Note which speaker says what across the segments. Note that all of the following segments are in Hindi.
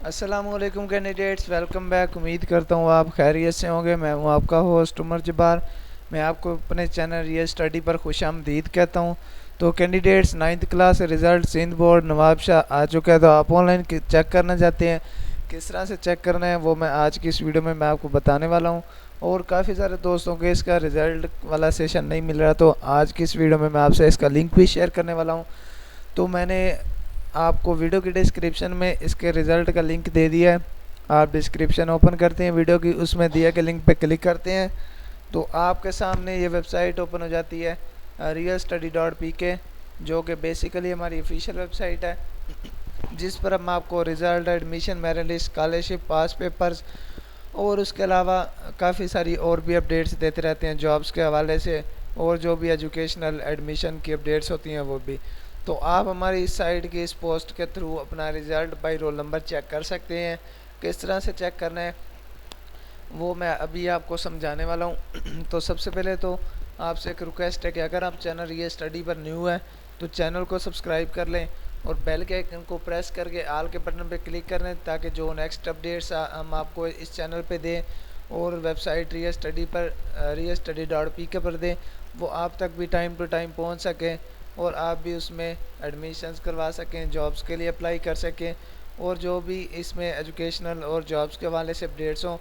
Speaker 1: अस्सलामुअलैकुम कैंडिडेट्स, वेलकम बैक। उम्मीद करता हूँ आप खैरियत से होंगे। मैं हूँ आपका होस्ट उमर जब्बार। मैं आपको अपने चैनल रियल स्टडी पर खुशामदीद कहता हूँ। तो candidates, 9th class result Sindh board Nawabshah आ चुका है। तो आप ऑनलाइन चेक करना चाहते हैं, किस तरह से चेक करना है वो मैं आज की इस वीडियो में मैं आपको बताने वाला हूँ। और काफ़ी सारे दोस्तों को इसका रिज़ल्ट वाला सेशन नहीं मिल रहा, तो आज की इस वीडियो में मैं आपसे इसका लिंक भी शेयर करने वाला हूँ। तो मैंने आपको वीडियो की डिस्क्रिप्शन में इसके रिज़ल्ट का लिंक दे दिया है। आप डिस्क्रिप्शन ओपन करते हैं वीडियो की, उसमें दिया के लिंक पे क्लिक करते हैं तो आपके सामने ये वेबसाइट ओपन हो जाती है realstudy.pk, जो कि बेसिकली हमारी ऑफिशियल वेबसाइट है, जिस पर हम आपको result, admission, merit list, scholarship, past papers और उसके अलावा काफ़ी सारी और भी अपडेट्स देते रहते हैं जॉब्स के हवाले से, और जो भी एजुकेशनल एडमिशन की अपडेट्स होती हैं वो भी। तो आप हमारी इस साइट की इस पोस्ट के थ्रू अपना result by roll number check कर सकते हैं। किस तरह से चेक करना है वो मैं अभी आपको समझाने वाला हूँ। तो सबसे पहले तो आपसे एक रिक्वेस्ट है कि अगर आप चैनल ये स्टडी पर न्यू है तो चैनल को सब्सक्राइब कर लें और बेल के आइकन को प्रेस करके आल के बटन पर क्लिक कर लें, ताकि जो नेक्स्ट अपडेट्स हम आपको इस चैनल पे दें और वेबसाइट रियल स्टडी पर realstudy.pk पर दें, वो आप तक भी टाइम टू टाइम पहुँच सकें और आप भी उसमें एडमिशन्स करवा सकें, जॉब्स के लिए अप्लाई कर सकें, और जो भी इसमें एजुकेशनल और जॉब्स के हवाले से अपडेट्स हों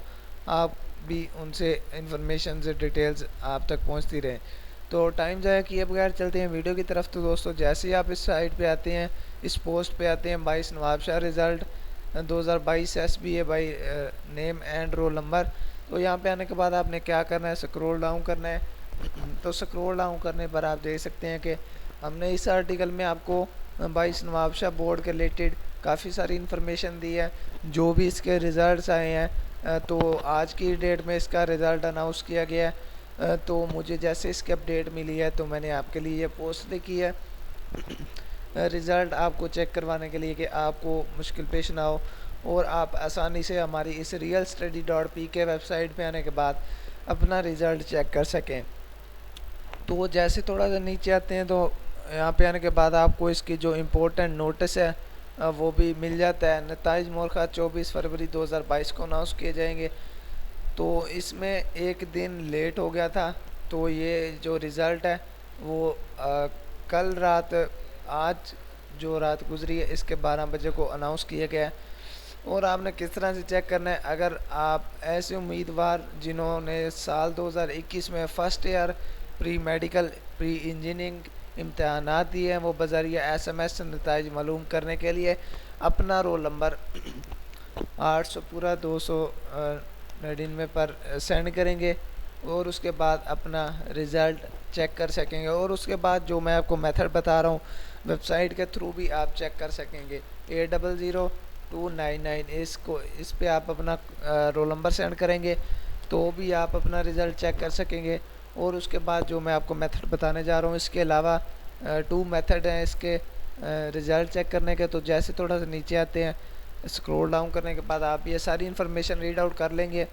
Speaker 1: आप भी उनसे इंफॉर्मेशन से डिटेल्स आप तक पहुंचती रहे। तो टाइम ज़ाया किए बगैर चलते हैं वीडियो की तरफ। तो दोस्तों, जैसे ही आप इस साइट पे आते हैं, इस पोस्ट पे आते हैं 22 Nawabshah result 2022 SBA by name and roll number. तो यहाँ पे आने के बाद आपने क्या करना है, स्क्रॉल डाउन करना है। तो स्क्रॉल डाउन करने पर आप देख सकते हैं कि हमने इस आर्टिकल में आपको 22 नवाबशाह बोर्ड के रिलेटेड काफ़ी सारी इन्फॉर्मेशन दी है, जो भी इसके रिज़ल्ट्स आए हैं। तो आज की डेट में इसका रिज़ल्ट अनाउंस किया गया है। तो मुझे जैसे इसकी अपडेट मिली है तो मैंने आपके लिए ये पोस्ट लिखी है रिज़ल्ट आपको चेक करवाने के लिए, कि आपको मुश्किल पेश ना हो और आप आसानी से हमारी इस realstudy.pk वेबसाइट पे आने के बाद अपना रिज़ल्ट चेक कर सकें। तो जैसे थोड़ा सा नीचे आते हैं तो यहाँ पे आने के बाद आपको इसकी जो इम्पोर्टेंट नोटिस है वो भी मिल जाता है। नताइज मोरखा 24 फरवरी 2022 को अनाउंस किए जाएंगे। तो इसमें एक दिन लेट हो गया था, तो ये जो रिज़ल्ट है वो कल रात, आज जो रात गुजरी है इसके 12 बजे को अनाउंस किया गया है। और आपने किस तरह से चेक करना है, अगर आप ऐसे उम्मीदवार जिन्होंने साल 2021 में first year pre medical, pre engineering इम्तहानात दिए हैं, वो बज़रिया SMS नताइज मालूम करने के लिए अपना रोल नंबर 800 पूरा 299 पर सेंड करेंगे और उसके बाद अपना रिज़ल्ट चेक कर सकेंगे। और उसके बाद जो मैं आपको मेथड बता रहा हूँ वेबसाइट के थ्रू भी आप चेक कर सकेंगे। 800299 इस पे आप अपना रोल नंबर सेंड करेंगे तो भी आप अपना रिज़ल्ट चेक कर सकेंगे। और उसके बाद जो मैं आपको मेथड बताने जा रहा हूँ, इसके अलावा 2 मेथड हैं इसके रिज़ल्ट चेक करने के। तो जैसे थोड़ा सा नीचे आते हैं, स्क्रॉल डाउन करने के बाद आप ये सारी इन्फॉर्मेशन रीड आउट कर लेंगे।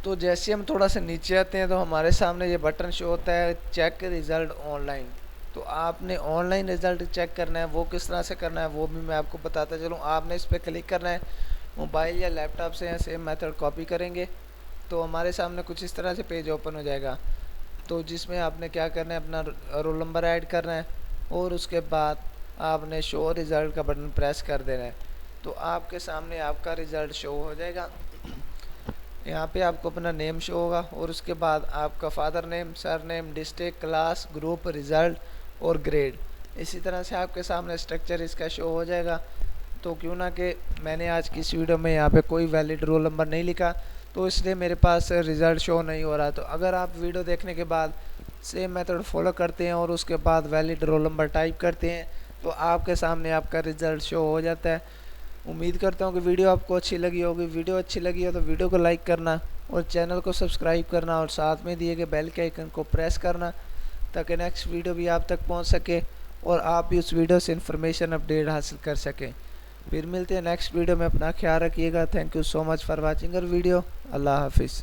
Speaker 1: तो जैसे हम थोड़ा सा नीचे आते हैं तो हमारे सामने ये बटन शो होता है चेक रिज़ल्ट ऑनलाइन। तो आपने ऑनलाइन रिज़ल्ट चेक करना है, वो किस तरह से करना है वो भी मैं आपको बताता चलूँ। आपने इस पर क्लिक करना है, मोबाइल या लैपटॉप से सेम मेथड कॉपी करेंगे तो हमारे सामने कुछ इस तरह से पेज ओपन हो जाएगा। तो जिसमें आपने क्या करना है, अपना रोल नंबर ऐड करना है और उसके बाद आपने शो रिज़ल्ट का बटन प्रेस कर देना है। तो आपके सामने आपका रिज़ल्ट शो हो जाएगा। यहाँ पे आपको अपना नेम शो होगा और उसके बाद आपका father name, sir name, district, class, group, result और ग्रेड। इसी तरह से आपके सामने स्ट्रक्चर इसका शो हो जाएगा। तो क्यों ना कि मैंने आज की इस वीडियो में यहाँ पे कोई वैलिड रोल नंबर नहीं लिखा, तो इसलिए मेरे पास रिज़ल्ट शो नहीं हो रहा। तो अगर आप वीडियो देखने के बाद सेम मेथड फॉलो करते हैं और उसके बाद वैलिड रोल नंबर टाइप करते हैं तो आपके सामने आपका रिज़ल्ट शो हो जाता है। उम्मीद करता हूँ कि वीडियो आपको अच्छी लगी होगी। वीडियो अच्छी लगी हो तो वीडियो को लाइक करना और चैनल को सब्सक्राइब करना और साथ में दिए गए बेल के आइकन को प्रेस करना, ताकि नेक्स्ट वीडियो भी आप तक पहुँच सके और आप भी उस वीडियो से इन्फॉर्मेशन अपडेट हासिल कर सकें। फिर मिलते हैं नेक्स्ट वीडियो में। अपना ख्याल रखिएगा। Thank you so much for watching our video. अल्लाह हाफिज़।